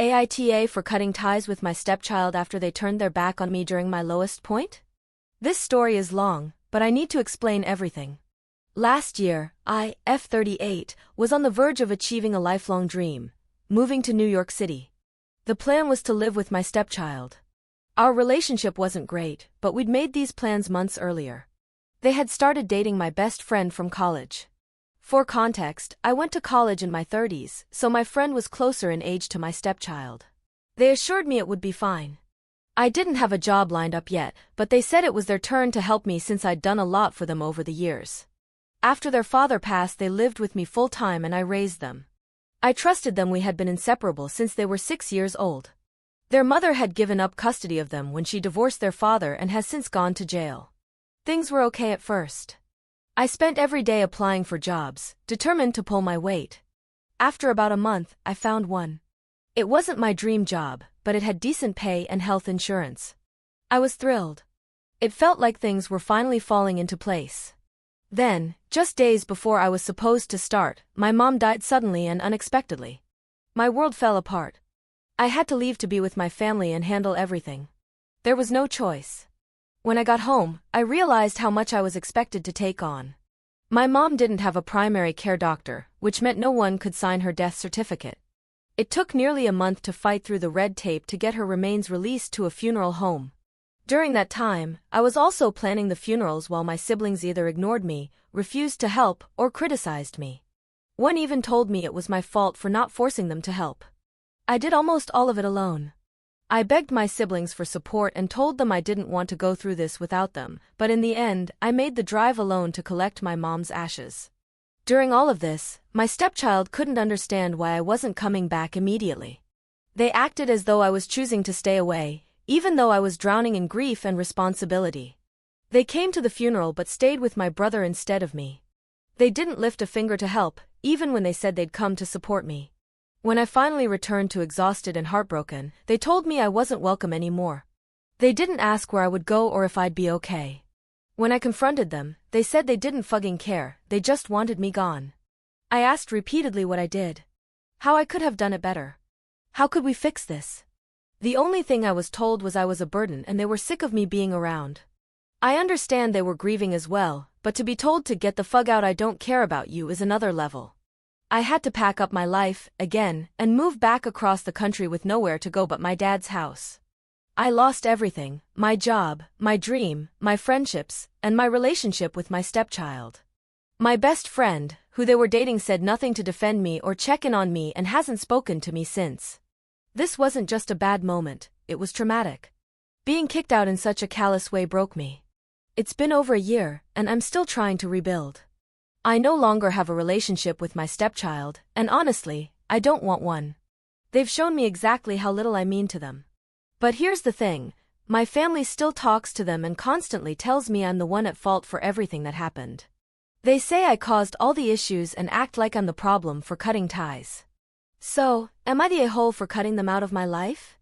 AITA for cutting ties with my stepchild after they turned their back on me during my lowest point? This story is long, but I need to explain everything. Last year, I, F38, was on the verge of achieving a lifelong dream, moving to New York City. The plan was to live with my stepchild. Our relationship wasn't great, but we'd made these plans months earlier. They had started dating my best friend from college. For context, I went to college in my 30s, so my friend was closer in age to my stepchild. They assured me it would be fine. I didn't have a job lined up yet, but they said it was their turn to help me since I'd done a lot for them over the years. After their father passed, they lived with me full-time and I raised them. I trusted them. We had been inseparable since they were 6 years old. Their mother had given up custody of them when she divorced their father and has since gone to jail. Things were okay at first. I spent every day applying for jobs, determined to pull my weight. After about a month, I found one. It wasn't my dream job, but it had decent pay and health insurance. I was thrilled. It felt like things were finally falling into place. Then, just days before I was supposed to start, my mom died suddenly and unexpectedly. My world fell apart. I had to leave to be with my family and handle everything. There was no choice. When I got home, I realized how much I was expected to take on. My mom didn't have a primary care doctor, which meant no one could sign her death certificate. It took nearly a month to fight through the red tape to get her remains released to a funeral home. During that time, I was also planning the funerals while my siblings either ignored me, refused to help, or criticized me. One even told me it was my fault for not forcing them to help. I did almost all of it alone. I begged my siblings for support and told them I didn't want to go through this without them, but in the end, I made the drive alone to collect my mom's ashes. During all of this, my stepchild couldn't understand why I wasn't coming back immediately. They acted as though I was choosing to stay away, even though I was drowning in grief and responsibility. They came to the funeral but stayed with my brother instead of me. They didn't lift a finger to help, even when they said they'd come to support me. When I finally returned to exhausted and heartbroken, they told me I wasn't welcome anymore. They didn't ask where I would go or if I'd be okay. When I confronted them, they said they didn't fucking care, they just wanted me gone. I asked repeatedly what I did. How I could have done it better. How could we fix this? The only thing I was told was I was a burden and they were sick of me being around. I understand they were grieving as well, but to be told to get the fuck out, I don't care about you, is another level. I had to pack up my life, again, and move back across the country with nowhere to go but my dad's house. I lost everything, my job, my dream, my friendships, and my relationship with my stepchild. My best friend, who they were dating, said nothing to defend me or check in on me and hasn't spoken to me since. This wasn't just a bad moment, it was traumatic. Being kicked out in such a callous way broke me. It's been over a year, and I'm still trying to rebuild. I no longer have a relationship with my stepchild, and honestly, I don't want one. They've shown me exactly how little I mean to them. But here's the thing, my family still talks to them and constantly tells me I'm the one at fault for everything that happened. They say I caused all the issues and act like I'm the problem for cutting ties. So, am I the a-hole for cutting them out of my life?